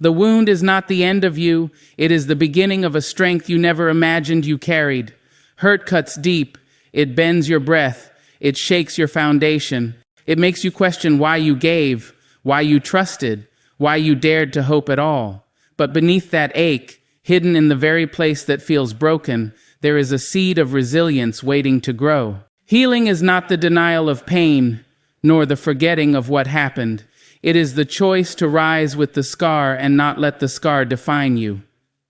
The wound is not the end of you, it is the beginning of a strength you never imagined you carried. Hurt cuts deep, it bends your breath, it shakes your foundation. It makes you question why you gave, why you trusted, why you dared to hope at all. But beneath that ache, hidden in the very place that feels broken, there is a seed of resilience waiting to grow. Healing is not the denial of pain, nor the forgetting of what happened. It is the choice to rise with the scar and not let the scar define you.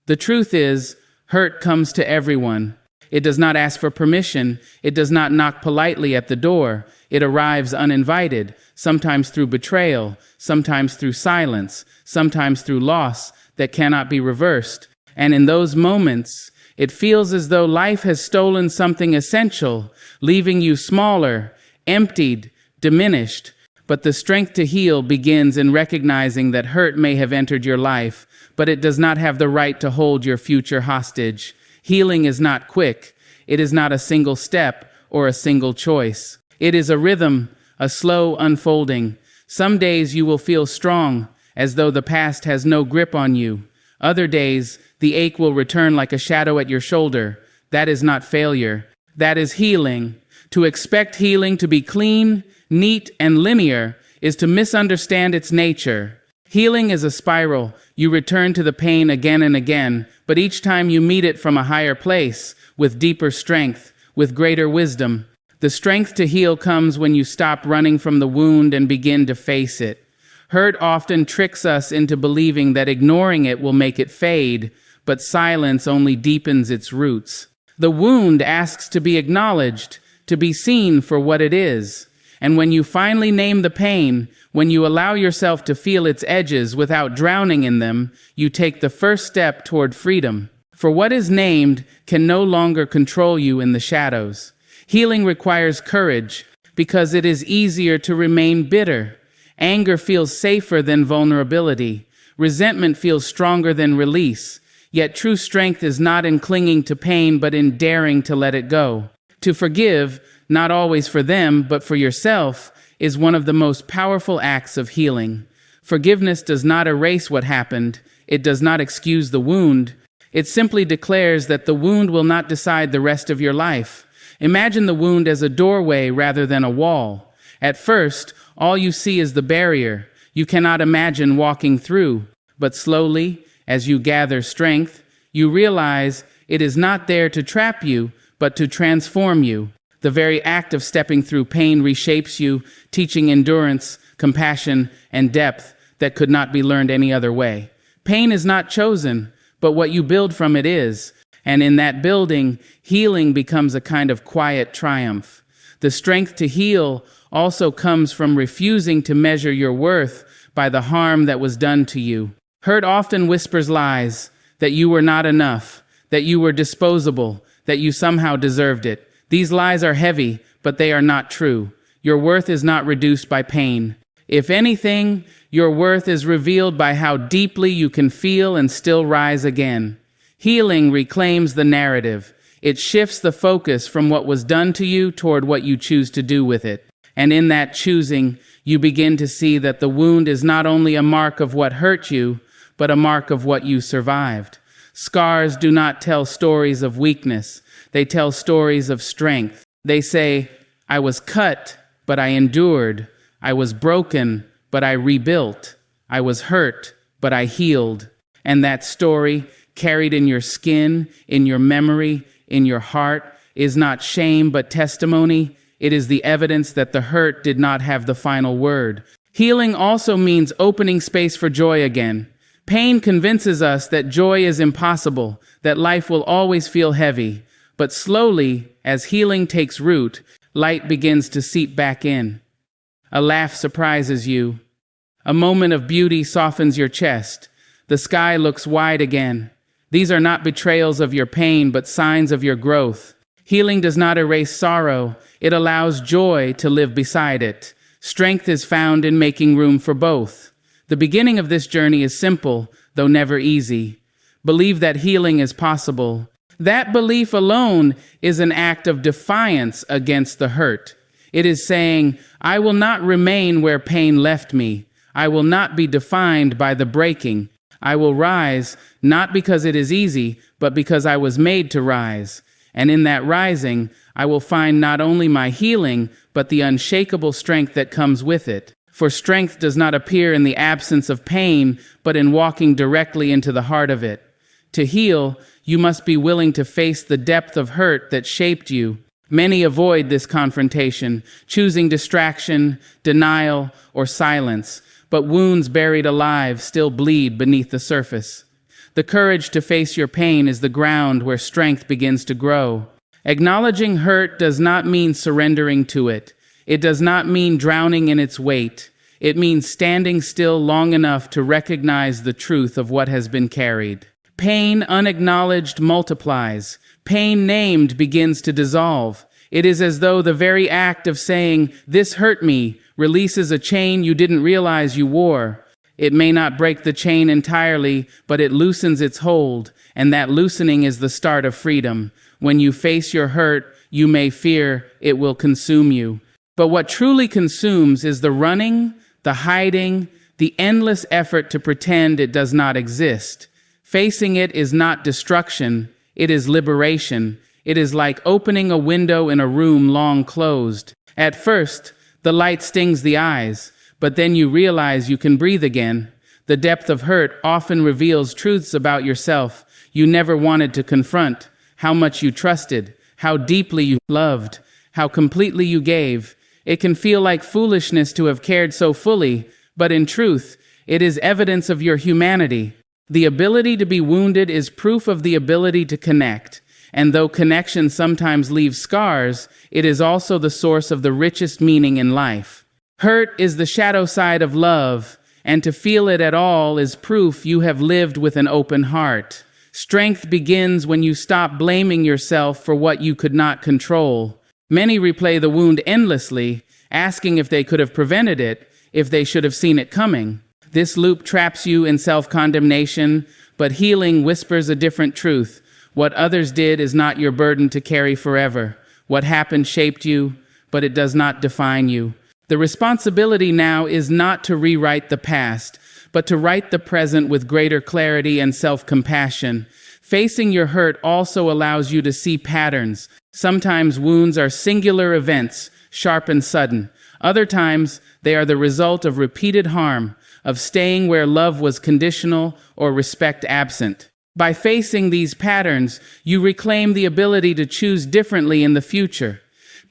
The truth is, hurt comes to everyone. It does not ask for permission. It does not knock politely at the door. It arrives uninvited, sometimes through betrayal, sometimes through silence, sometimes through loss that cannot be reversed. And in those moments, it feels as though life has stolen something essential, leaving you smaller, emptied, diminished. But the strength to heal begins in recognizing that hurt may have entered your life, but it does not have the right to hold your future hostage. Healing is not quick. It is not a single step or a single choice. It is a rhythm, a slow unfolding. Some days you will feel strong, as though the past has no grip on you. Other days, the ache will return like a shadow at your shoulder. That is not failure. That is healing. To expect healing to be clean, neat, and linear is to misunderstand its nature. Healing is a spiral. You return to the pain again and again, but each time you meet it from a higher place, with deeper strength, with greater wisdom. The strength to heal comes when you stop running from the wound and begin to face it. Hurt often tricks us into believing that ignoring it will make it fade, but silence only deepens its roots. The wound asks to be acknowledged, to be seen for what it is. And when you finally name the pain, when you allow yourself to feel its edges without drowning in them, you take the first step toward freedom. For what is named can no longer control you in the shadows. Healing requires courage, because it is easier to remain bitter. Anger feels safer than vulnerability. Resentment feels stronger than release. Yet true strength is not in clinging to pain, but in daring to let it go. To forgive, not always for them, but for yourself, is one of the most powerful acts of healing. Forgiveness does not erase what happened. It does not excuse the wound. It simply declares that the wound will not decide the rest of your life. Imagine the wound as a doorway rather than a wall. At first, all you see is the barrier. You cannot imagine walking through. But slowly, as you gather strength, you realize it is not there to trap you, but to transform you. The very act of stepping through pain reshapes you, teaching endurance, compassion, and depth that could not be learned any other way. Pain is not chosen, but what you build from it is. And in that building, healing becomes a kind of quiet triumph. The strength to heal also comes from refusing to measure your worth by the harm that was done to you. Hurt often whispers lies, that you were not enough, that you were disposable, that you somehow deserved it. These lies are heavy, but they are not true. Your worth is not reduced by pain. If anything, your worth is revealed by how deeply you can feel and still rise again. Healing reclaims the narrative. It shifts the focus from what was done to you toward what you choose to do with it. And in that choosing, you begin to see that the wound is not only a mark of what hurt you, but a mark of what you survived. Scars do not tell stories of weakness. They tell stories of strength. They say, I was cut, but I endured. I was broken, but I rebuilt. I was hurt, but I healed. And that story, carried in your skin, in your memory, in your heart, is not shame but testimony. It is the evidence that the hurt did not have the final word. Healing also means opening space for joy again. Pain convinces us that joy is impossible, that life will always feel heavy. But slowly, as healing takes root, light begins to seep back in. A laugh surprises you. A moment of beauty softens your chest. The sky looks wide again. These are not betrayals of your pain, but signs of your growth. Healing does not erase sorrow. It allows joy to live beside it. Strength is found in making room for both. The beginning of this journey is simple, though never easy. Believe that healing is possible. That belief alone is an act of defiance against the hurt. It is saying, I will not remain where pain left me. I will not be defined by the breaking. I will rise, not because it is easy, but because I was made to rise. And in that rising, I will find not only my healing, but the unshakable strength that comes with it. For strength does not appear in the absence of pain, but in walking directly into the heart of it. To heal, you must be willing to face the depth of hurt that shaped you. Many avoid this confrontation, choosing distraction, denial, or silence, but wounds buried alive still bleed beneath the surface. The courage to face your pain is the ground where strength begins to grow. Acknowledging hurt does not mean surrendering to it. It does not mean drowning in its weight. It means standing still long enough to recognize the truth of what has been carried. Pain unacknowledged multiplies. Pain named begins to dissolve. It is as though the very act of saying, "This hurt me," releases a chain you didn't realize you wore. It may not break the chain entirely, but it loosens its hold, and that loosening is the start of freedom. When you face your hurt, you may fear it will consume you. But what truly consumes is the running, the hiding, the endless effort to pretend it does not exist. Facing it is not destruction, it is liberation. It is like opening a window in a room long closed. At first, the light stings the eyes, but then you realize you can breathe again. The depth of hurt often reveals truths about yourself you never wanted to confront. How much you trusted, how deeply you loved, how completely you gave. It can feel like foolishness to have cared so fully, but in truth, it is evidence of your humanity. The ability to be wounded is proof of the ability to connect. And though connection sometimes leaves scars, it is also the source of the richest meaning in life. Hurt is the shadow side of love, and to feel it at all is proof you have lived with an open heart. Strength begins when you stop blaming yourself for what you could not control. Many replay the wound endlessly, asking if they could have prevented it, if they should have seen it coming. This loop traps you in self-condemnation, but healing whispers a different truth. What others did is not your burden to carry forever. What happened shaped you, but it does not define you. The responsibility now is not to rewrite the past, but to write the present with greater clarity and self-compassion. Facing your hurt also allows you to see patterns. Sometimes wounds are singular events, sharp and sudden. Other times, they are the result of repeated harm, of staying where love was conditional or respect absent. By facing these patterns, you reclaim the ability to choose differently in the future.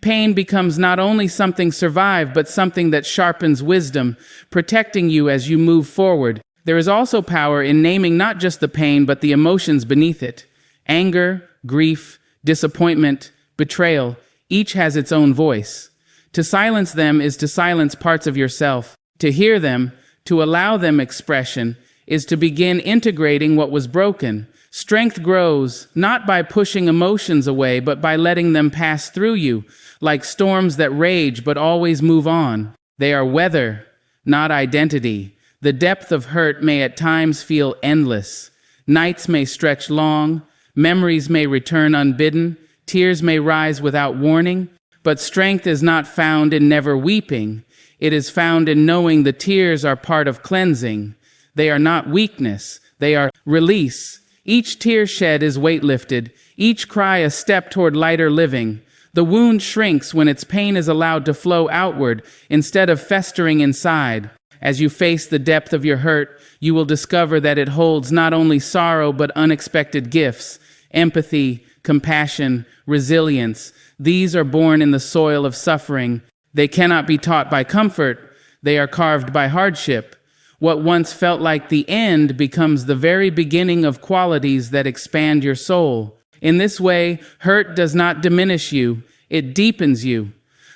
Pain becomes not only something survived, but something that sharpens wisdom, protecting you as you move forward. There is also power in naming not just the pain, but the emotions beneath it. Anger, grief, disappointment, betrayal, each has its own voice. To silence them is to silence parts of yourself. To hear them, to allow them expression, is to begin integrating what was broken. Strength grows, not by pushing emotions away, but by letting them pass through you, like storms that rage but always move on. They are weather, not identity. The depth of hurt may at times feel endless. Nights may stretch long, memories may return unbidden, tears may rise without warning, but strength is not found in never weeping. It is found in knowing the tears are part of cleansing. They are not weakness, they are release. Each tear shed is weight lifted, each cry a step toward lighter living. The wound shrinks when its pain is allowed to flow outward instead of festering inside. As you face the depth of your hurt, you will discover that it holds not only sorrow but unexpected gifts, empathy, compassion, resilience. These are born in the soil of suffering. They cannot be taught by comfort, they are carved by hardship. What once felt like the end becomes the very beginning of qualities that expand your soul. In this way, hurt does not diminish you, it deepens you.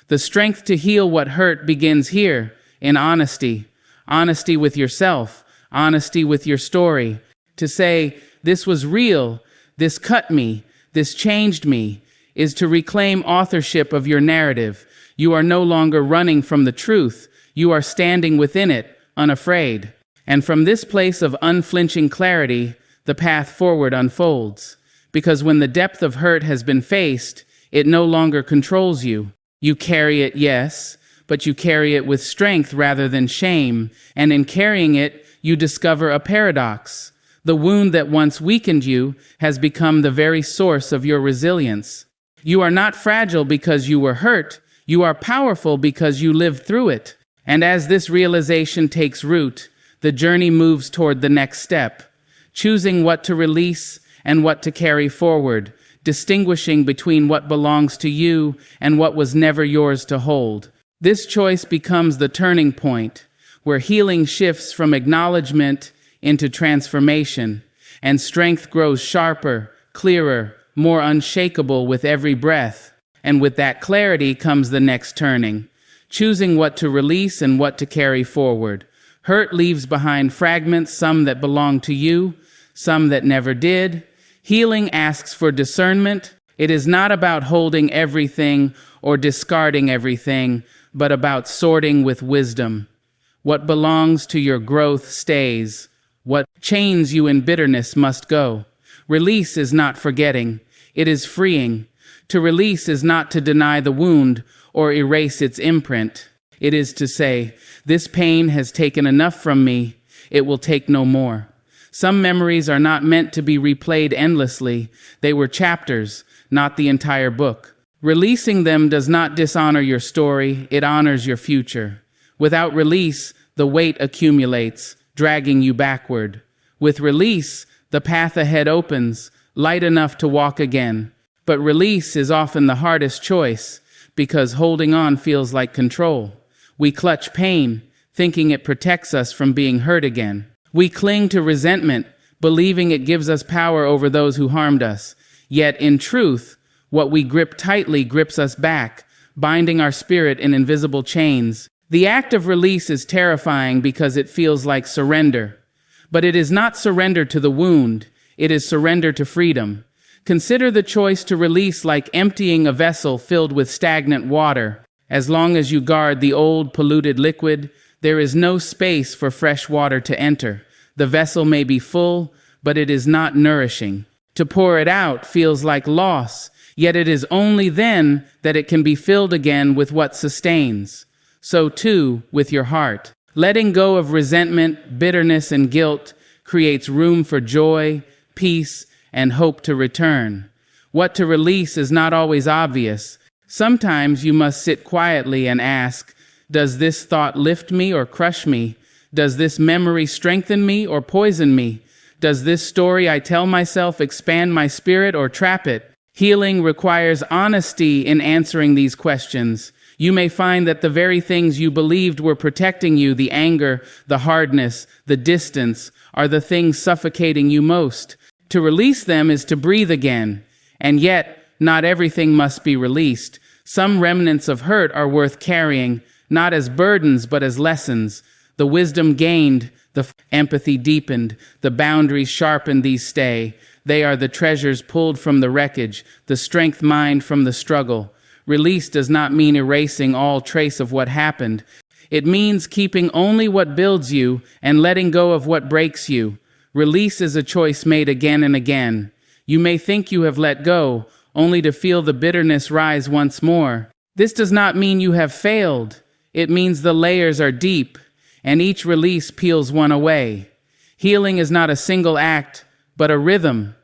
The strength to heal what hurt begins here, in honesty. Honesty with yourself, honesty with your story. To say, this was real, this cut me, this changed me, is to reclaim authorship of your narrative. You are no longer running from the truth, you are standing within it, unafraid. And from this place of unflinching clarity, the path forward unfolds. Because when the depth of hurt has been faced, it no longer controls you. You carry it, yes, but you carry it with strength rather than shame. And in carrying it, you discover a paradox. The wound that once weakened you has become the very source of your resilience. You are not fragile because you were hurt. You are powerful because you lived through it. And as this realization takes root, the journey moves toward the next step, choosing what to release and what to carry forward, distinguishing between what belongs to you and what was never yours to hold. This choice becomes the turning point, where healing shifts from acknowledgement into transformation, and strength grows sharper, clearer, more unshakable with every breath. And with that clarity comes the next turning, choosing what to release and what to carry forward. Hurt leaves behind fragments, some that belong to you, some that never did. Healing asks for discernment. It is not about holding everything or discarding everything, but about sorting with wisdom. What belongs to your growth stays. What chains you in bitterness must go. Release is not forgetting. It is freeing. To release is not to deny the wound or erase its imprint. It is to say, this pain has taken enough from me. It will take no more. Some memories are not meant to be replayed endlessly. They were chapters, not the entire book. Releasing them does not dishonor your story. It honors your future. Without release, the weight accumulates, dragging you backward. With release, the path ahead opens, light enough to walk again. But release is often the hardest choice, because holding on feels like control. We clutch pain, thinking it protects us from being hurt again. We cling to resentment, believing it gives us power over those who harmed us. Yet, in truth, what we grip tightly grips us back, binding our spirit in invisible chains. The act of release is terrifying because it feels like surrender. But it is not surrender to the wound, it is surrender to freedom. Consider the choice to release like emptying a vessel filled with stagnant water. As long as you guard the old, polluted liquid, there is no space for fresh water to enter. The vessel may be full, but it is not nourishing. To pour it out feels like loss, yet it is only then that it can be filled again with what sustains. So too with your heart. Letting go of resentment, bitterness, and guilt creates room for joy, peace, and hope to return. What to release is not always obvious. Sometimes you must sit quietly and ask, does this thought lift me or crush me? Does this memory strengthen me or poison me? Does this story I tell myself expand my spirit or trap it? Healing requires honesty in answering these questions. You may find that the very things you believed were protecting you, the anger, the hardness, the distance, are the things suffocating you most. To release them is to breathe again. And yet, not everything must be released. Some remnants of hurt are worth carrying, not as burdens, but as lessons. The wisdom gained, the empathy deepened, the boundaries sharpened, these stay. They are the treasures pulled from the wreckage, the strength mined from the struggle. Release does not mean erasing all trace of what happened. It means keeping only what builds you and letting go of what breaks you. Release is a choice made again and again. You may think you have let go, only to feel the bitterness rise once more. This does not mean you have failed. It means the layers are deep, and each release peels one away. Healing is not a single act, but a rhythm.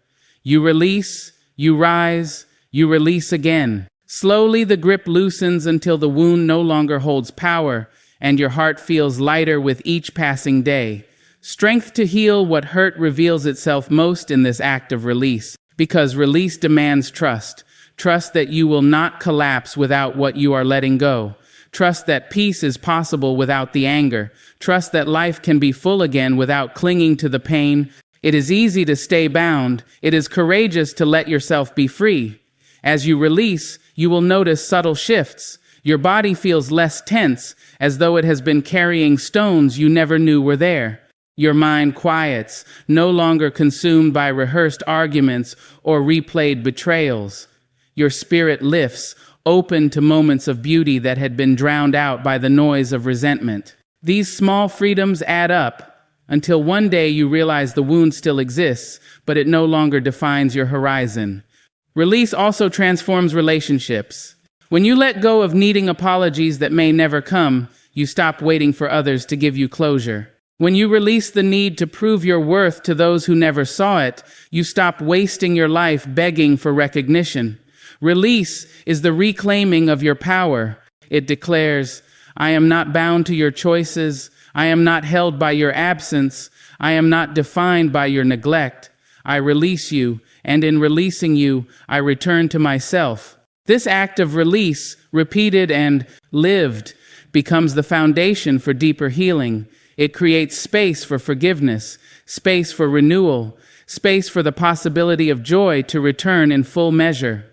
You release, you rise, you release again. Slowly the grip loosens until the wound no longer holds power, and your heart feels lighter with each passing day. Strength to heal what hurt reveals itself most in this act of release, because release demands trust. Trust that you will not collapse without what you are letting go. Trust that peace is possible without the anger. Trust that life can be full again without clinging to the pain. It is easy to stay bound. It is courageous to let yourself be free. As you release, you will notice subtle shifts. Your body feels less tense, as though it has been carrying stones you never knew were there. Your mind quiets, no longer consumed by rehearsed arguments or replayed betrayals. Your spirit lifts, open to moments of beauty that had been drowned out by the noise of resentment. These small freedoms add up, until one day you realize the wound still exists, but it no longer defines your horizon. Release also transforms relationships. When you let go of needing apologies that may never come, you stop waiting for others to give you closure. When you release the need to prove your worth to those who never saw it, you stop wasting your life begging for recognition. Release is the reclaiming of your power. It declares, I am not bound to your choices. I am not held by your absence. I am not defined by your neglect. I release you, and in releasing you, I return to myself. This act of release, repeated and lived, becomes the foundation for deeper healing. It creates space for forgiveness, space for renewal, space for the possibility of joy to return in full measure.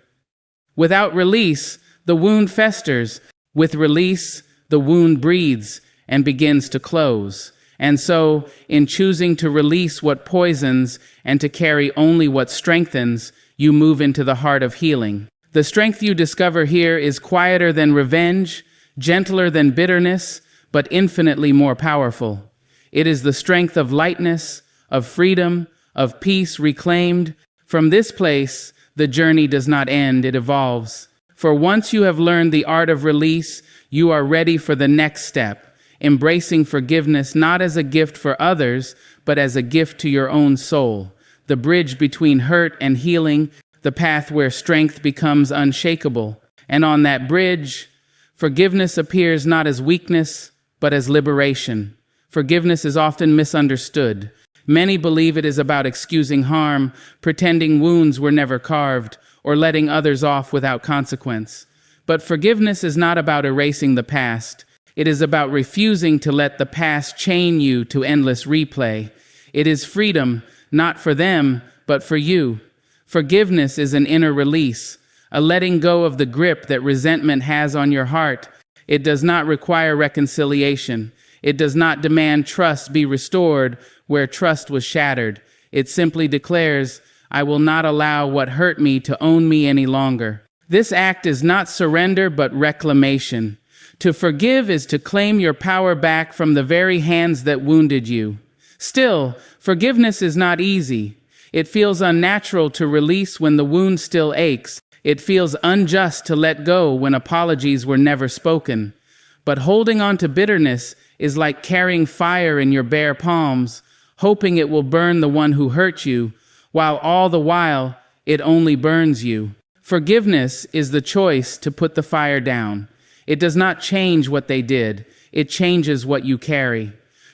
Without release, the wound festers. With release, the wound breathes and begins to close. And so, in choosing to release what poisons and to carry only what strengthens, you move into the heart of healing. The strength you discover here is quieter than revenge, gentler than bitterness, but infinitely more powerful. It is the strength of lightness, of freedom, of peace reclaimed. From this place, the journey does not end, it evolves. For once you have learned the art of release, you are ready for the next step, embracing forgiveness not as a gift for others, but as a gift to your own soul. The bridge between hurt and healing, the path where strength becomes unshakable. And on that bridge, forgiveness appears not as weakness, but as liberation. Forgiveness is often misunderstood. Many believe it is about excusing harm, pretending wounds were never carved, or letting others off without consequence. But forgiveness is not about erasing the past. It is about refusing to let the past chain you to endless replay. It is freedom, not for them, but for you. Forgiveness is an inner release, a letting go of the grip that resentment has on your heart. It does not require reconciliation. It does not demand trust be restored where trust was shattered. It simply declares, I will not allow what hurt me to own me any longer. This act is not surrender but reclamation. To forgive is to claim your power back from the very hands that wounded you. Still, forgiveness is not easy. It feels unnatural to release when the wound still aches. It feels unjust to let go when apologies were never spoken. But holding on to bitterness is like carrying fire in your bare palms, hoping it will burn the one who hurt you, while all the while it only burns you. Forgiveness is the choice to put the fire down. It does not change what they did. It changes what you carry.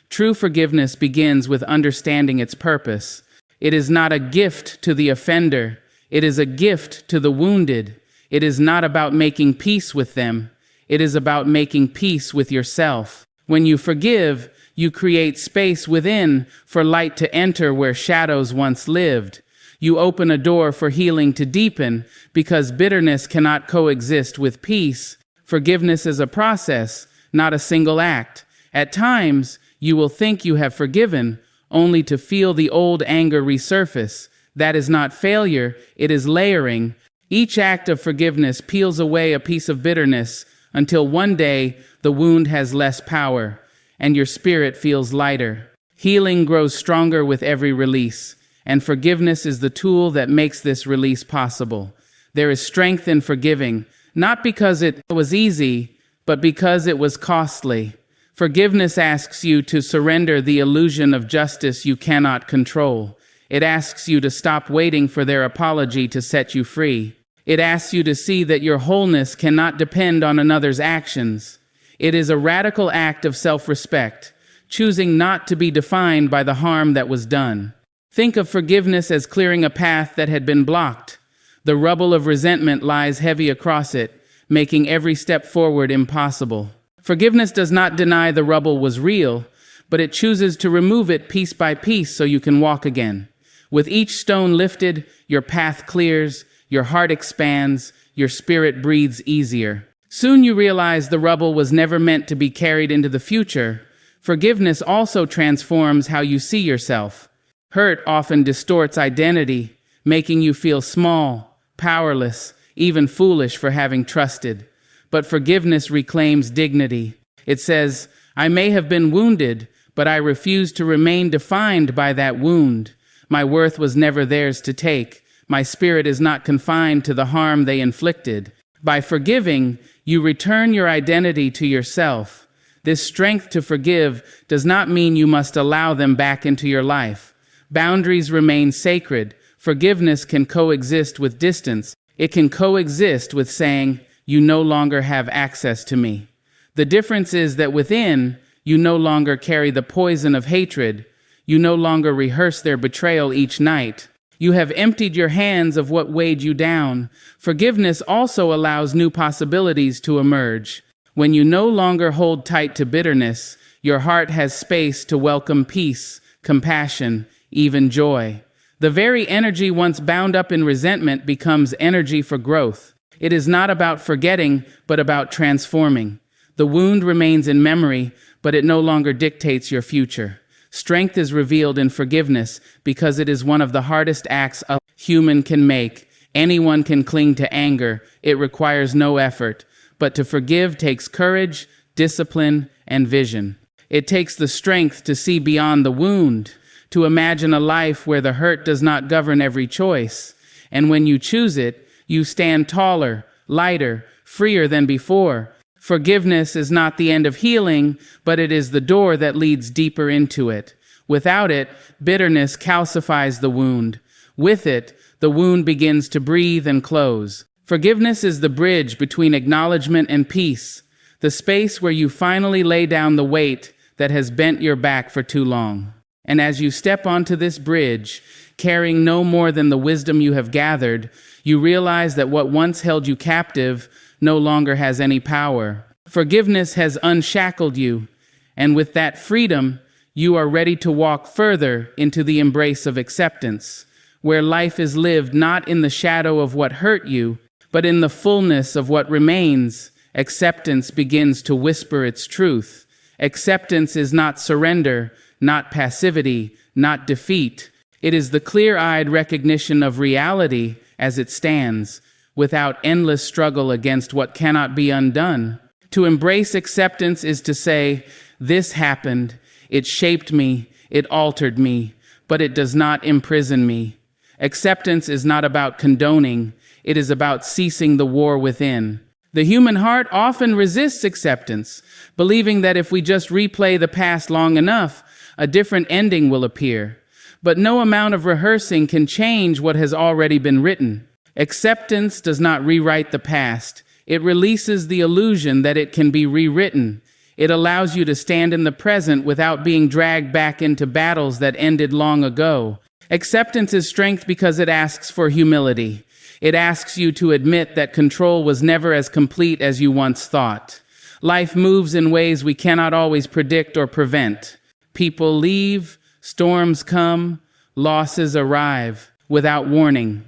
True forgiveness begins with understanding its purpose. It is not a gift to the offender. It is a gift to the wounded. It is not about making peace with them. It is about making peace with yourself. When you forgive, you create space within for light to enter where shadows once lived. You open a door for healing to deepen because bitterness cannot coexist with peace. Forgiveness is a process, not a single act. At times, you will think you have forgiven, only to feel the old anger resurface. That is not failure, it is layering. Each act of forgiveness peels away a piece of bitterness until one day the wound has less power and your spirit feels lighter. Healing grows stronger with every release, and forgiveness is the tool that makes this release possible. There is strength in forgiving, not because it was easy, but because it was costly. Forgiveness asks you to surrender the illusion of justice you cannot control. It asks you to stop waiting for their apology to set you free. It asks you to see that your wholeness cannot depend on another's actions. It is a radical act of self-respect, choosing not to be defined by the harm that was done. Think of forgiveness as clearing a path that had been blocked. The rubble of resentment lies heavy across it, making every step forward impossible. Forgiveness does not deny the rubble was real, but it chooses to remove it piece by piece so you can walk again. With each stone lifted, your path clears, your heart expands, your spirit breathes easier. Soon you realize the rubble was never meant to be carried into the future. Forgiveness also transforms how you see yourself. Hurt often distorts identity, making you feel small, powerless, even foolish for having trusted. But forgiveness reclaims dignity. It says, I may have been wounded, but I refuse to remain defined by that wound. My worth was never theirs to take. My spirit is not confined to the harm they inflicted. By forgiving, you return your identity to yourself. This strength to forgive does not mean you must allow them back into your life. Boundaries remain sacred. Forgiveness can coexist with distance. It can coexist with saying, "You no longer have access to me." The difference is that within, you no longer carry the poison of hatred. You no longer rehearse their betrayal each night. You have emptied your hands of what weighed you down. Forgiveness also allows new possibilities to emerge. When you no longer hold tight to bitterness, your heart has space to welcome peace, compassion, even joy. The very energy once bound up in resentment becomes energy for growth. It is not about forgetting, but about transforming. The wound remains in memory, but it no longer dictates your future. Strength is revealed in forgiveness because it is one of the hardest acts a human can make. Anyone can cling to anger. It requires no effort. But to forgive takes courage, discipline, and vision. It takes the strength to see beyond the wound, to imagine a life where the hurt does not govern every choice. And when you choose it, you stand taller, lighter, freer than before. Forgiveness is not the end of healing, but it is the door that leads deeper into it. Without it, bitterness calcifies the wound. With it, the wound begins to breathe and close. Forgiveness is the bridge between acknowledgement and peace, the space where you finally lay down the weight that has bent your back for too long. And as you step onto this bridge, carrying no more than the wisdom you have gathered, you realize that what once held you captive no longer has any power. Forgiveness has unshackled you, and with that freedom, you are ready to walk further into the embrace of acceptance, where life is lived not in the shadow of what hurt you, but in the fullness of what remains. Acceptance begins to whisper its truth. Acceptance is not surrender, not passivity, not defeat. It is the clear-eyed recognition of reality as it stands, without endless struggle against what cannot be undone. To embrace acceptance is to say, "This happened, it shaped me, it altered me, but it does not imprison me." Acceptance is not about condoning, it is about ceasing the war within. The human heart often resists acceptance, believing that if we just replay the past long enough, a different ending will appear. But no amount of rehearsing can change what has already been written. Acceptance does not rewrite the past. It releases the illusion that it can be rewritten. It allows you to stand in the present without being dragged back into battles that ended long ago. Acceptance is strength because it asks for humility. It asks you to admit that control was never as complete as you once thought. Life moves in ways we cannot always predict or prevent. People leave, storms come, losses arrive without warning.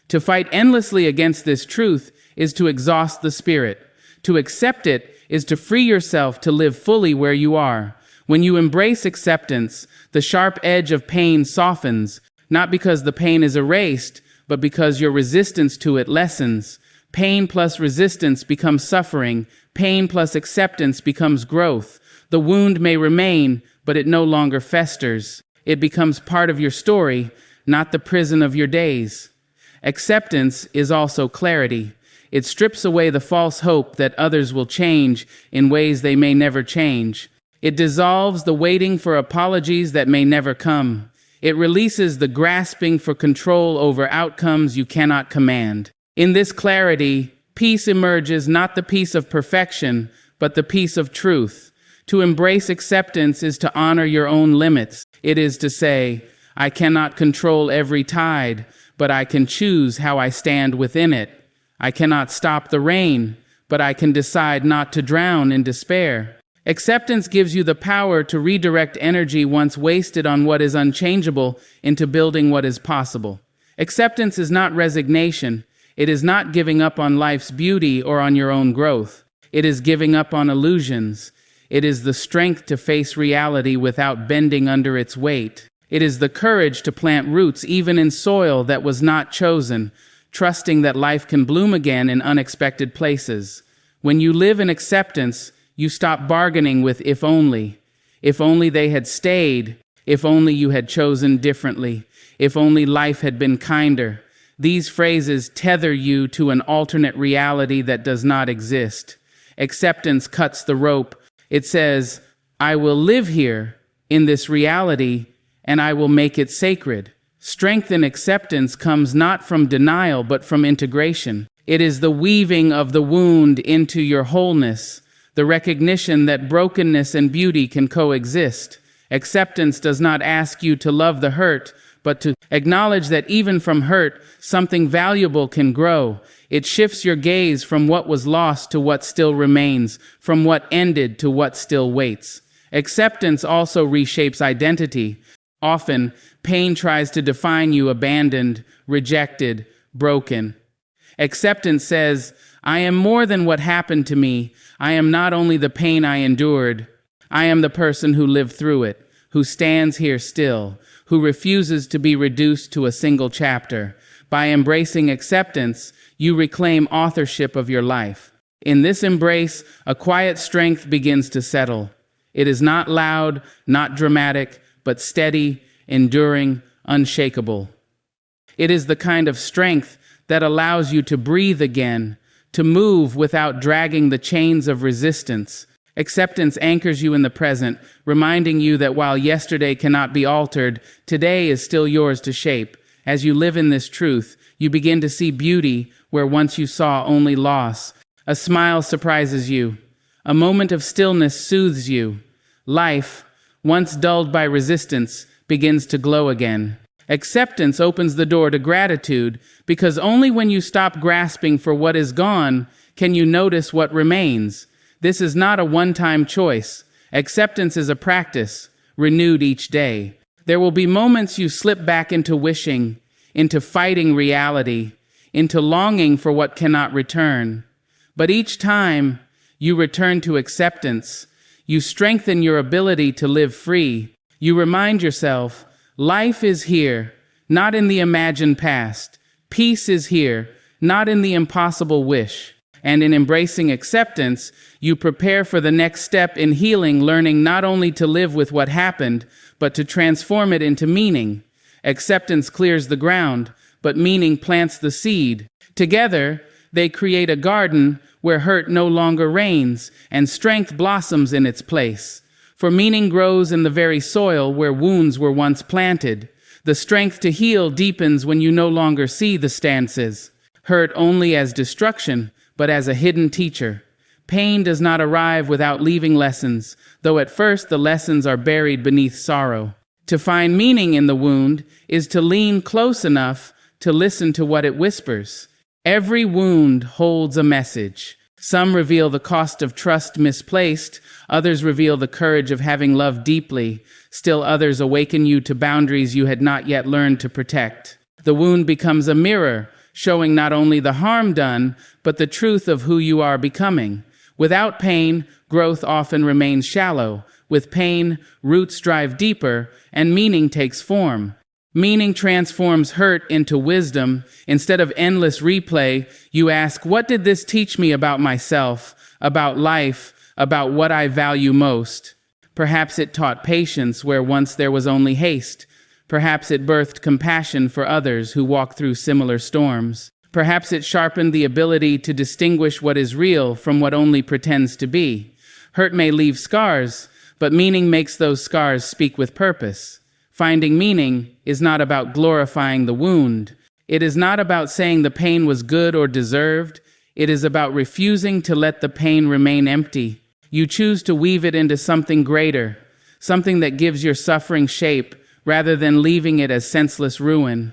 To fight endlessly against this truth is to exhaust the spirit. To accept it is to free yourself to live fully where you are. When you embrace acceptance, the sharp edge of pain softens, not because the pain is erased, but because your resistance to it lessens. Pain plus resistance becomes suffering. Pain plus acceptance becomes growth. The wound may remain, but it no longer festers. It becomes part of your story, not the prison of your days. Acceptance is also clarity. It strips away the false hope that others will change in ways they may never change. It dissolves the waiting for apologies that may never come. It releases the grasping for control over outcomes you cannot command. In this clarity, peace emerges, not the peace of perfection, but the peace of truth. To embrace acceptance is to honor your own limits. It is to say, "I cannot control every tide, but I can choose how I stand within it. I cannot stop the rain, but I can decide not to drown in despair." Acceptance gives you the power to redirect energy once wasted on what is unchangeable into building what is possible. Acceptance is not resignation. It is not giving up on life's beauty or on your own growth. It is giving up on illusions. It is the strength to face reality without bending under its weight. It is the courage to plant roots even in soil that was not chosen, trusting that life can bloom again in unexpected places. When you live in acceptance, you stop bargaining with if only they had stayed, if only you had chosen differently, if only life had been kinder. These phrases tether you to an alternate reality that does not exist. Acceptance cuts the rope. It says, I will live here in this reality and I will make it sacred. Strength and acceptance comes not from denial but from integration. It is the weaving of the wound into your wholeness, the recognition that brokenness and beauty can coexist. Acceptance does not ask you to love the hurt, but to acknowledge that even from hurt, something valuable can grow. It shifts your gaze from what was lost to what still remains, from what ended to what still waits. Acceptance also reshapes identity. Often, pain tries to define you abandoned, rejected, broken. Acceptance says, I am more than what happened to me. I am not only the pain I endured. I am the person who lived through it, who stands here still, who refuses to be reduced to a single chapter. By embracing acceptance, you reclaim authorship of your life. In this embrace, a quiet strength begins to settle. It is not loud, not dramatic, but steady, enduring, unshakable. It is the kind of strength that allows you to breathe again, to move without dragging the chains of resistance. Acceptance anchors you in the present, reminding you that while yesterday cannot be altered, today is still yours to shape. As you live in this truth, you begin to see beauty where once you saw only loss. A smile surprises you. A moment of stillness soothes you. Life, once dulled by resistance, begins to glow again. Acceptance opens the door to gratitude, because only when you stop grasping for what is gone can you notice what remains. This is not a one-time choice. Acceptance is a practice, renewed each day. There will be moments you slip back into wishing, into fighting reality, into longing for what cannot return. But each time you return to acceptance, you strengthen your ability to live free. You remind yourself, life is here, not in the imagined past. Peace is here, not in the impossible wish. And in embracing acceptance, you prepare for the next step in healing, learning not only to live with what happened, but to transform it into meaning. Acceptance clears the ground, but meaning plants the seed. Together, they create a garden where hurt no longer reigns and strength blossoms in its place. For meaning grows in the very soil where wounds were once planted. The strength to heal deepens when you no longer see the stances. Hurt only as destruction, but as a hidden teacher. Pain does not arrive without leaving lessons, though at first the lessons are buried beneath sorrow. To find meaning in the wound is to lean close enough to listen to what it whispers. Every wound holds a message. Some reveal the cost of trust misplaced, others reveal the courage of having loved deeply, still others awaken you to boundaries you had not yet learned to protect. The wound becomes a mirror, showing not only the harm done, but the truth of who you are becoming. Without pain, growth often remains shallow. With pain, roots drive deeper, and meaning takes form. Meaning transforms hurt into wisdom. Instead of endless replay, you ask, what did this teach me about myself, about life, about what I value most? Perhaps it taught patience where once there was only haste. Perhaps it birthed compassion for others who walk through similar storms. Perhaps it sharpened the ability to distinguish what is real from what only pretends to be. Hurt may leave scars, but meaning makes those scars speak with purpose. Finding meaning is not about glorifying the wound. It is not about saying the pain was good or deserved. It is about refusing to let the pain remain empty. You choose to weave it into something greater, something that gives your suffering shape, rather than leaving it as senseless ruin.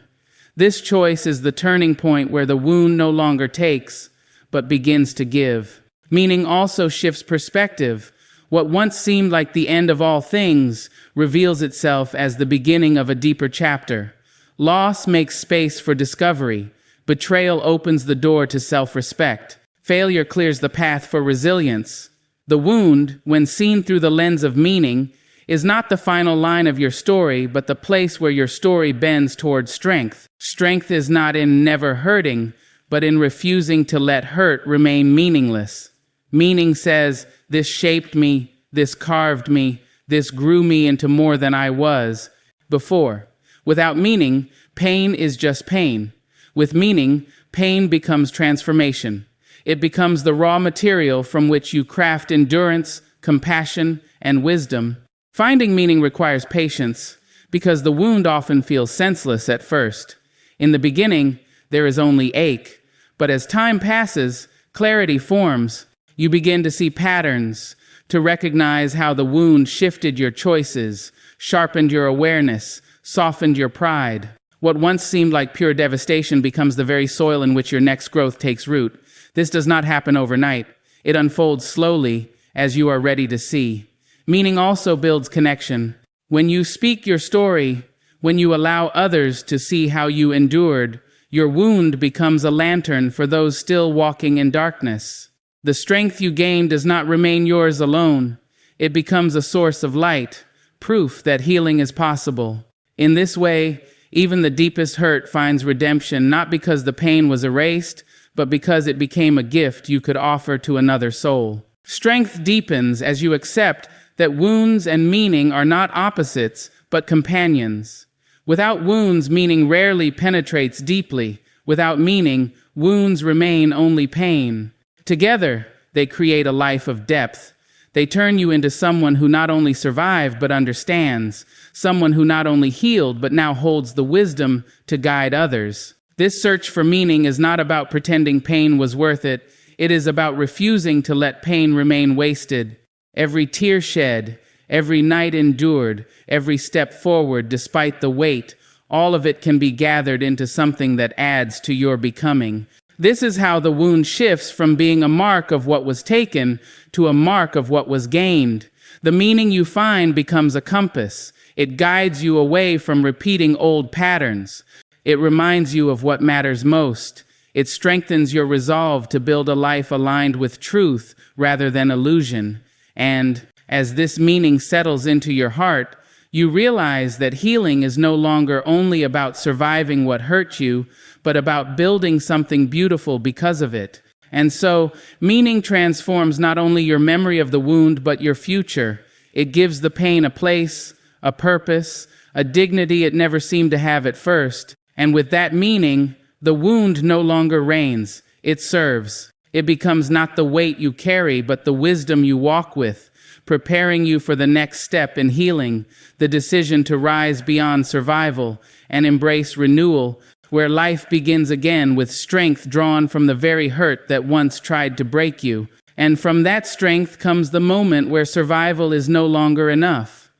This choice is the turning point where the wound no longer takes, but begins to give. Meaning also shifts perspective. What once seemed like the end of all things reveals itself as the beginning of a deeper chapter. Loss makes space for discovery. Betrayal opens the door to self-respect. Failure clears the path for resilience. The wound, when seen through the lens of meaning, is not the final line of your story, but the place where your story bends toward strength. Strength is not in never hurting, but in refusing to let hurt remain meaningless. Meaning says, this shaped me, this carved me, this grew me into more than I was before. Without meaning, pain is just pain. With meaning, pain becomes transformation. It becomes the raw material from which you craft endurance, compassion, and wisdom. Finding meaning requires patience, because the wound often feels senseless at first. In the beginning, there is only ache, but as time passes, clarity forms. You begin to see patterns, to recognize how the wound shifted your choices, sharpened your awareness, softened your pride. What once seemed like pure devastation becomes the very soil in which your next growth takes root. This does not happen overnight. It unfolds slowly, as you are ready to see. Meaning also builds connection. When you speak your story, when you allow others to see how you endured, your wound becomes a lantern for those still walking in darkness. The strength you gain does not remain yours alone. It becomes a source of light, proof that healing is possible. In this way, even the deepest hurt finds redemption, not because the pain was erased, but because it became a gift you could offer to another soul. Strength deepens as you accept that wounds and meaning are not opposites, but companions. Without wounds, meaning rarely penetrates deeply. Without meaning, wounds remain only pain. Together, they create a life of depth. They turn you into someone who not only survived but understands, someone who not only healed but now holds the wisdom to guide others. This search for meaning is not about pretending pain was worth it. It is about refusing to let pain remain wasted. Every tear shed, every night endured, every step forward despite the weight, all of it can be gathered into something that adds to your becoming. This is how the wound shifts from being a mark of what was taken to a mark of what was gained. The meaning you find becomes a compass. It guides you away from repeating old patterns. It reminds you of what matters most. It strengthens your resolve to build a life aligned with truth rather than illusion. And as this meaning settles into your heart, you realize that healing is no longer only about surviving what hurt you, but about building something beautiful because of it. And so, meaning transforms not only your memory of the wound, but your future. It gives the pain a place, a purpose, a dignity it never seemed to have at first. And with that meaning, the wound no longer reigns, it serves. It becomes not the weight you carry, but the wisdom you walk with, preparing you for the next step in healing, the decision to rise beyond survival and embrace renewal, where life begins again with strength drawn from the very hurt that once tried to break you. And from that strength comes the moment where survival is no longer enough.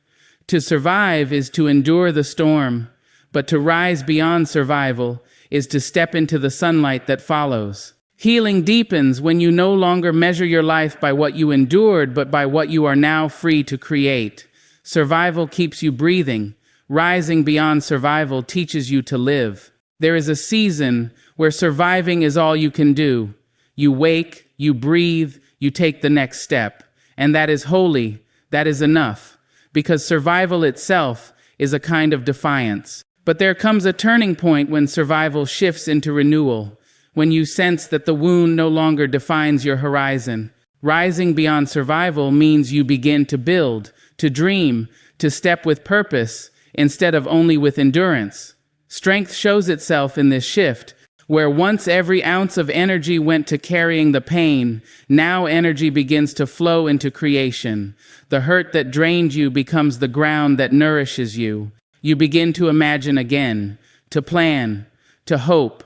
To survive is to endure the storm, but to rise beyond survival is to step into the sunlight that follows. Healing deepens when you no longer measure your life by what you endured, but by what you are now free to create. Survival keeps you breathing. Rising beyond survival teaches you to live. There is a season where surviving is all you can do. You wake, you breathe, you take the next step. And that is holy, that is enough, because survival itself is a kind of defiance. But there comes a turning point when survival shifts into renewal, when you sense that the wound no longer defines your horizon. Rising beyond survival means you begin to build, to dream, to step with purpose, instead of only with endurance. Strength shows itself in this shift, where once every ounce of energy went to carrying the pain, now energy begins to flow into creation. The hurt that drained you becomes the ground that nourishes you. You begin to imagine again, to plan, to hope.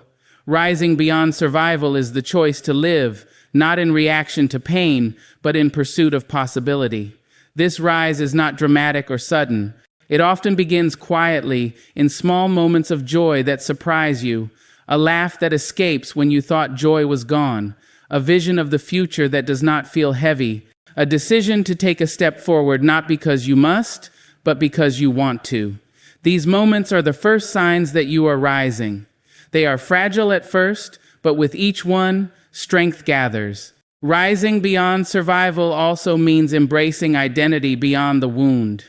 Rising beyond survival is the choice to live, not in reaction to pain, but in pursuit of possibility. This rise is not dramatic or sudden. It often begins quietly, in small moments of joy that surprise you, a laugh that escapes when you thought joy was gone, a vision of the future that does not feel heavy, a decision to take a step forward not because you must, but because you want to. These moments are the first signs that you are rising. They are fragile at first, but with each one, strength gathers. Rising beyond survival also means embracing identity beyond the wound.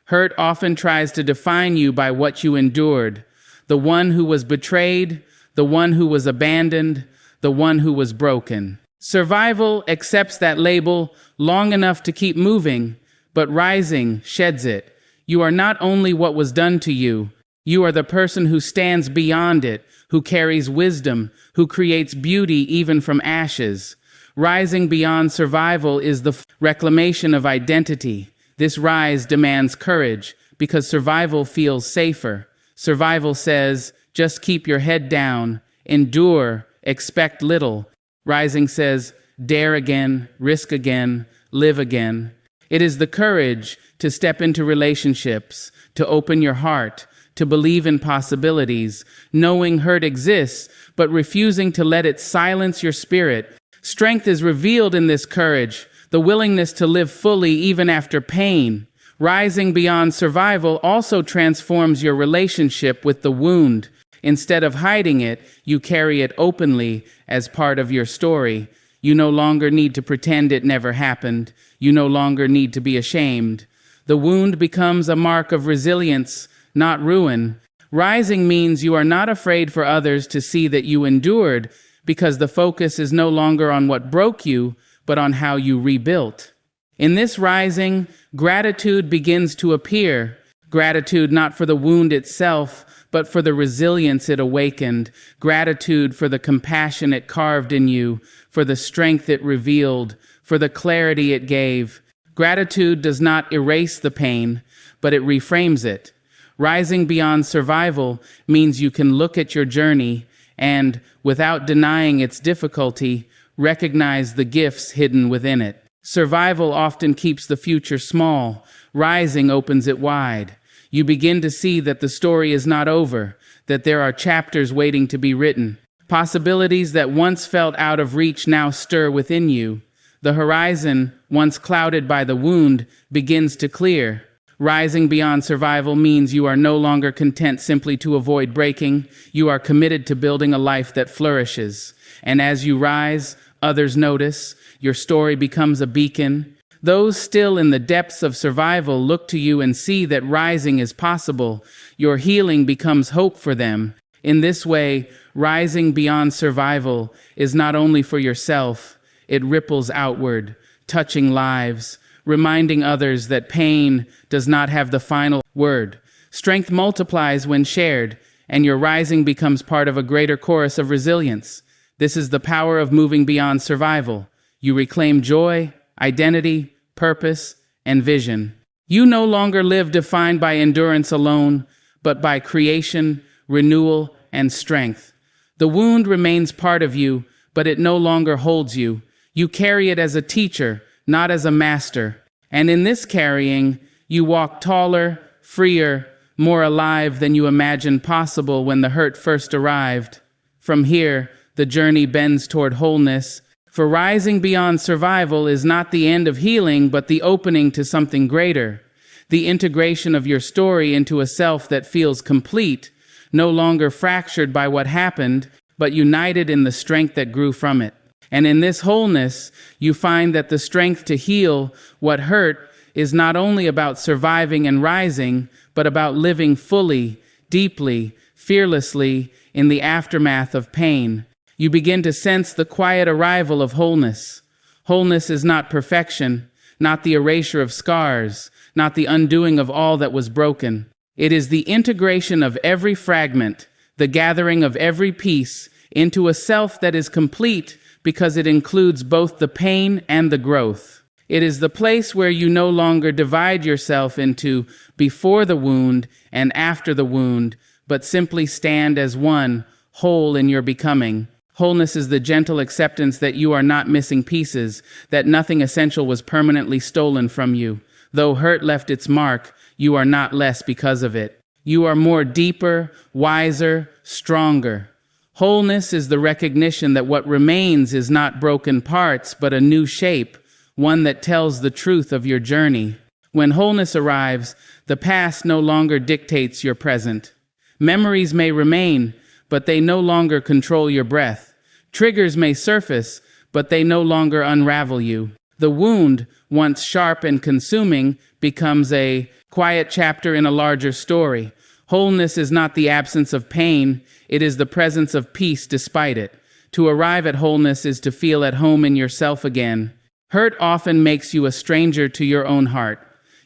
Hurt often tries to define you by what you endured. The one who was betrayed, the one who was abandoned, the one who was broken. Survival accepts that label long enough to keep moving, but rising sheds it. You are not only what was done to you, you are the person who stands beyond it, who carries wisdom, who creates beauty even from ashes. Rising beyond survival is the reclamation of identity. This rise demands courage because survival feels safer. Survival says, just keep your head down, endure, expect little. Rising says, dare again, risk again, live again. It is the courage to step into relationships, to open your heart, to believe in possibilities, knowing hurt exists, but refusing to let it silence your spirit. Strength is revealed in this courage, the willingness to live fully even after pain. Rising beyond survival also transforms your relationship with the wound. Instead of hiding it, you carry it openly as part of your story. You no longer need to pretend it never happened. You no longer need to be ashamed. The wound becomes a mark of resilience, not ruin. Rising means you are not afraid for others to see that you endured, because the focus is no longer on what broke you, but on how you rebuilt. In this rising, gratitude begins to appear. Gratitude not for the wound itself, but for the resilience it awakened. Gratitude for the compassion it carved in you, for the strength it revealed, for the clarity it gave. Gratitude does not erase the pain, but it reframes it. Rising beyond survival means you can look at your journey and, without denying its difficulty, recognize the gifts hidden within it. Survival often keeps the future small. Rising opens it wide. You begin to see that the story is not over, that there are chapters waiting to be written. Possibilities that once felt out of reach now stir within you. The horizon, once clouded by the wound, begins to clear. Rising beyond survival means you are no longer content simply to avoid breaking. You are committed to building a life that flourishes. And as you rise, others notice. Your story becomes a beacon. Those still in the depths of survival look to you and see that rising is possible. Your healing becomes hope for them. In this way, rising beyond survival is not only for yourself, it ripples outward, touching lives, reminding others that pain does not have the final word. Strength multiplies when shared, and your rising becomes part of a greater chorus of resilience. This is the power of moving beyond survival. You reclaim joy, identity, purpose, and vision. You no longer live defined by endurance alone, but by creation, renewal, and strength. The wound remains part of you, but it no longer holds you. You carry it as a teacher, not as a master. And in this carrying, you walk taller, freer, more alive than you imagined possible when the hurt first arrived. From here, the journey bends toward wholeness. For rising beyond survival is not the end of healing, but the opening to something greater. The integration of your story into a self that feels complete, no longer fractured by what happened, but united in the strength that grew from it. And in this wholeness, you find that the strength to heal what hurt is not only about surviving and rising, but about living fully, deeply, fearlessly in the aftermath of pain. You begin to sense the quiet arrival of wholeness. Wholeness is not perfection, not the erasure of scars, not the undoing of all that was broken. It is the integration of every fragment, the gathering of every piece into a self that is complete because it includes both the pain and the growth. It is the place where you no longer divide yourself into before the wound and after the wound, but simply stand as one, whole in your becoming. Wholeness is the gentle acceptance that you are not missing pieces, that nothing essential was permanently stolen from you. Though hurt left its mark, you are not less because of it. You are more deeper, wiser, stronger. Wholeness is the recognition that what remains is not broken parts, but a new shape, one that tells the truth of your journey. When wholeness arrives, the past no longer dictates your present. Memories may remain, but they no longer control your breath. Triggers may surface, but they no longer unravel you. The wound, once sharp and consuming, becomes a quiet chapter in a larger story. Wholeness is not the absence of pain, it is the presence of peace despite it. To arrive at wholeness is to feel at home in yourself again. Hurt often makes you a stranger to your own heart.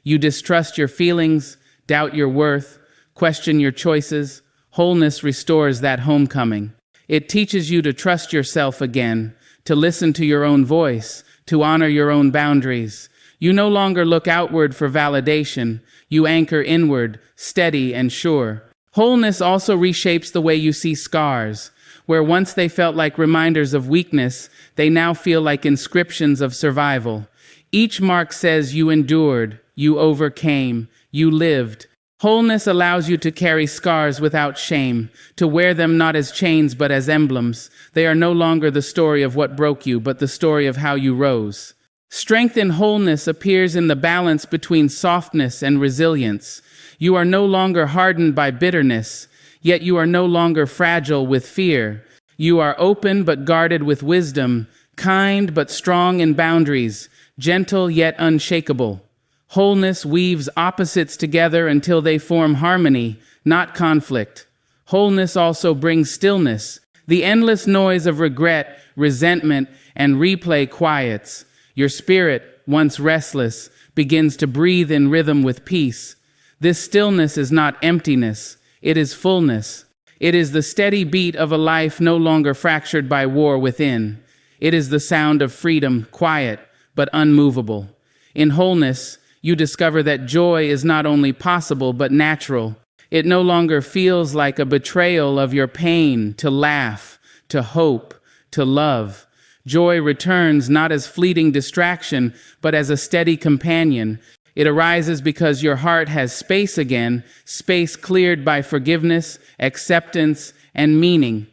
You distrust your feelings, doubt your worth, question your choices. Wholeness restores that homecoming. It teaches you to trust yourself again, to listen to your own voice, to honor your own boundaries. You no longer look outward for validation. You anchor inward, steady and sure. Wholeness also reshapes the way you see scars. Where once they felt like reminders of weakness, they now feel like inscriptions of survival. Each mark says you endured, you overcame, you lived. Wholeness allows you to carry scars without shame, to wear them not as chains but as emblems. They are no longer the story of what broke you, but the story of how you rose. Strength in wholeness appears in the balance between softness and resilience. You are no longer hardened by bitterness, yet you are no longer fragile with fear. You are open but guarded with wisdom, kind but strong in boundaries, gentle yet unshakable. Wholeness weaves opposites together until they form harmony, not conflict. Wholeness also brings stillness. The endless noise of regret, resentment, and replay quiets. Your spirit, once restless, begins to breathe in rhythm with peace. This stillness is not emptiness, it is fullness. It is the steady beat of a life no longer fractured by war within. It is the sound of freedom, quiet, but unmovable. In wholeness, you discover that joy is not only possible but natural. It no longer feels like a betrayal of your pain to laugh, to hope, to love. Joy returns not as fleeting distraction, but as a steady companion. It arises because your heart has space again, space cleared by forgiveness, acceptance, and meaning.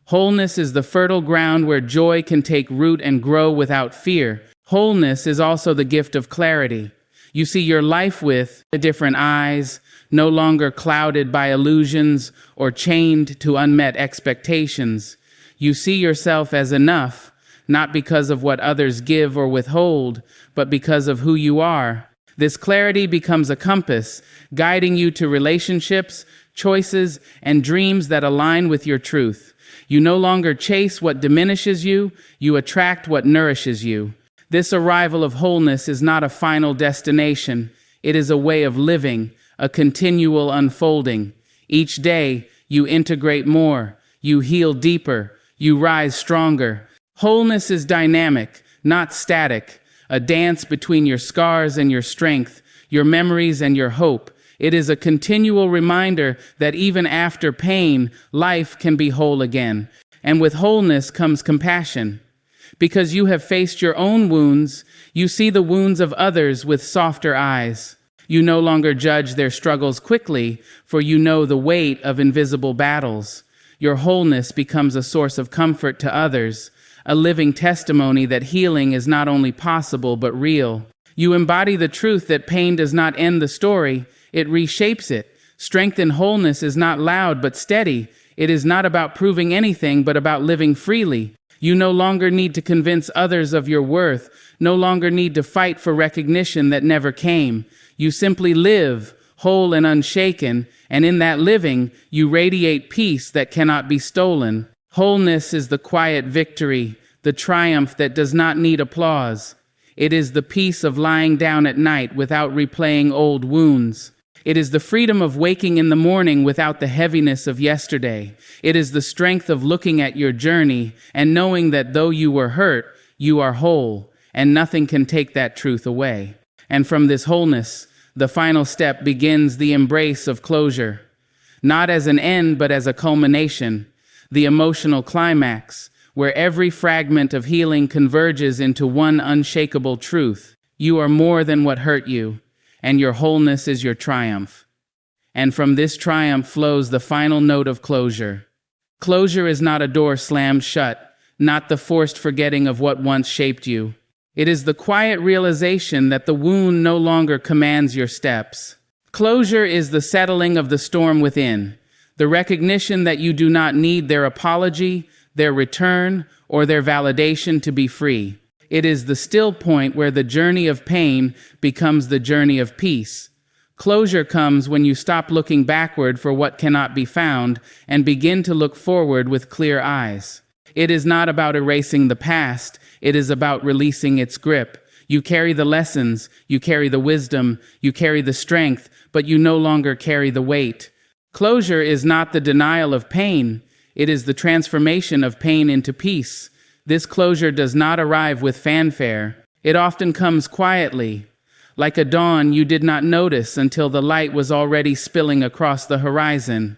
Wholeness is the fertile ground where joy can take root and grow without fear. Wholeness is also the gift of clarity. You see your life with different eyes, no longer clouded by illusions or chained to unmet expectations. You see yourself as enough, not because of what others give or withhold, but because of who you are. This clarity becomes a compass, guiding you to relationships, choices, and dreams that align with your truth. You no longer chase what diminishes you, you attract what nourishes you. This arrival of wholeness is not a final destination. It is a way of living, a continual unfolding. Each day, you integrate more, you heal deeper, you rise stronger. Wholeness is dynamic, not static, a dance between your scars and your strength, your memories and your hope. It is a continual reminder that even after pain, life can be whole again. And with wholeness comes compassion. Because you have faced your own wounds, you see the wounds of others with softer eyes. You no longer judge their struggles quickly, for you know the weight of invisible battles. Your wholeness becomes a source of comfort to others, a living testimony that healing is not only possible but real. You embody the truth that pain does not end the story, it reshapes it. Strength in wholeness is not loud but steady. It is not about proving anything but about living freely. You no longer need to convince others of your worth, no longer need to fight for recognition that never came. You simply live, whole and unshaken, and in that living, you radiate peace that cannot be stolen. Wholeness is the quiet victory, the triumph that does not need applause. It is the peace of lying down at night without replaying old wounds. It is the freedom of waking in the morning without the heaviness of yesterday. It is the strength of looking at your journey and knowing that though you were hurt, you are whole, and nothing can take that truth away. And from this wholeness, the final step begins the embrace of closure. Not as an end, but as a culmination, the emotional climax, where every fragment of healing converges into one unshakable truth. You are more than what hurt you, and your wholeness is your triumph. And from this triumph flows the final note of closure. Closure is not a door slammed shut, not the forced forgetting of what once shaped you. It is the quiet realization that the wound no longer commands your steps. Closure is the settling of the storm within, the recognition that you do not need their apology, their return, or their validation to be free. It is the still point where the journey of pain becomes the journey of peace. Closure comes when you stop looking backward for what cannot be found and begin to look forward with clear eyes. It is not about erasing the past, it is about releasing its grip. You carry the lessons, you carry the wisdom, you carry the strength, but you no longer carry the weight. Closure is not the denial of pain, it is the transformation of pain into peace. This closure does not arrive with fanfare. It often comes quietly, like a dawn you did not notice until the light was already spilling across the horizon.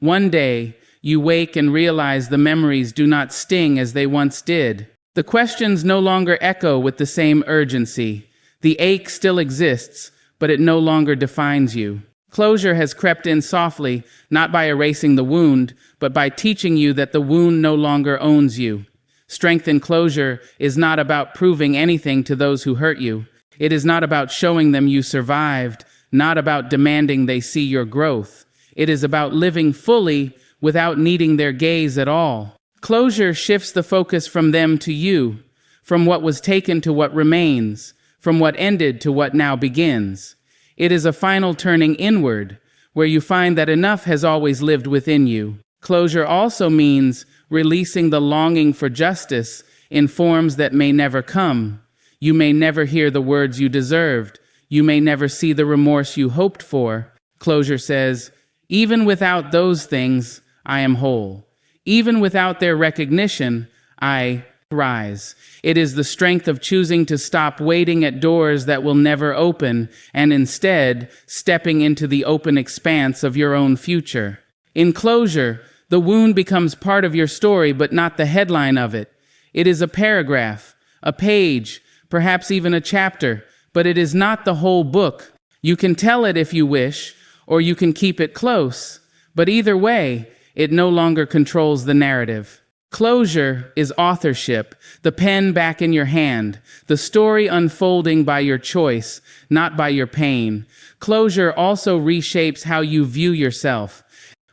One day, you wake and realize the memories do not sting as they once did. The questions no longer echo with the same urgency. The ache still exists, but it no longer defines you. Closure has crept in softly, not by erasing the wound, but by teaching you that the wound no longer owns you. Strength in closure is not about proving anything to those who hurt you. It is not about showing them you survived, not about demanding they see your growth. It is about living fully without needing their gaze at all. Closure shifts the focus from them to you, from what was taken to what remains, from what ended to what now begins. It is a final turning inward, where you find that enough has always lived within you. Closure also means releasing the longing for justice in forms that may never come. You may never hear the words you deserved. You may never see the remorse you hoped for. Closure says, even without those things, I am whole. Even without their recognition, I rise. It is the strength of choosing to stop waiting at doors that will never open and instead stepping into the open expanse of your own future. In closure, the wound becomes part of your story but not the headline of it. It is a paragraph, a page, perhaps even a chapter, but it is not the whole book. You can tell it if you wish, or you can keep it close, but either way, it no longer controls the narrative. Closure is authorship, the pen back in your hand, the story unfolding by your choice, not by your pain. Closure also reshapes how you view yourself.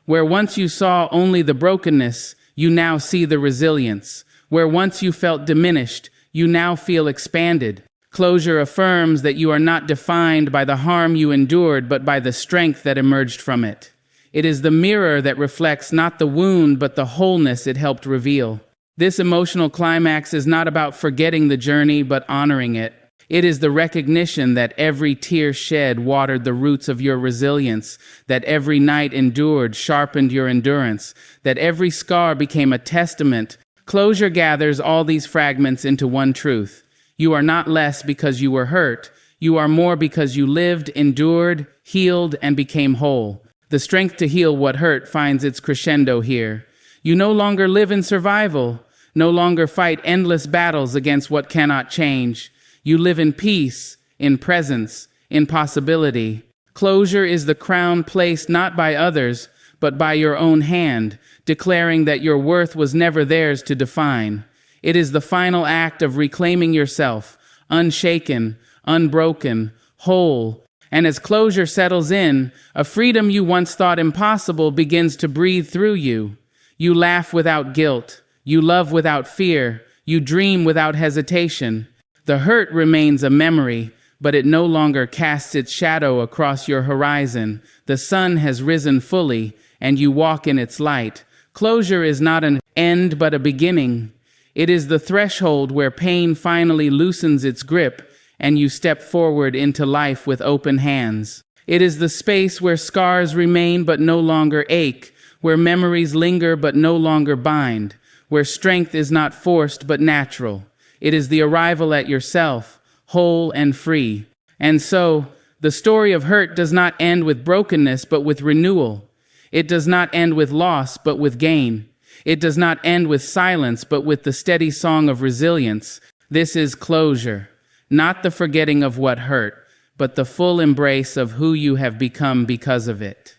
Where once you saw only the brokenness, you now see the resilience. Where once you felt diminished, you now feel expanded. Closure affirms that you are not defined by the harm you endured, but by the strength that emerged from it. It is the mirror that reflects not the wound, but the wholeness it helped reveal. This emotional climax is not about forgetting the journey, but honoring it. It is the recognition that every tear shed watered the roots of your resilience, that every night endured sharpened your endurance, that every scar became a testament. Closure gathers all these fragments into one truth. You are not less because you were hurt. You are more because you lived, endured, healed, and became whole. The strength to heal what hurt finds its crescendo here. You no longer live in survival, no longer fight endless battles against what cannot change. You live in peace, in presence, in possibility. Closure is the crown placed not by others, but by your own hand, declaring that your worth was never theirs to define. It is the final act of reclaiming yourself, unshaken, unbroken, whole. And as closure settles in, a freedom you once thought impossible begins to breathe through you. You laugh without guilt. You love without fear. You dream without hesitation. The hurt remains a memory, but it no longer casts its shadow across your horizon. The sun has risen fully, and you walk in its light. Closure is not an end, but a beginning. It is the threshold where pain finally loosens its grip, and you step forward into life with open hands. It is the space where scars remain but no longer ache, where memories linger but no longer bind, where strength is not forced but natural. It is the arrival at yourself, whole and free. And so, the story of hurt does not end with brokenness but with renewal. It does not end with loss but with gain. It does not end with silence but with the steady song of resilience. This is closure. Not the forgetting of what hurt, but the full embrace of who you have become because of it.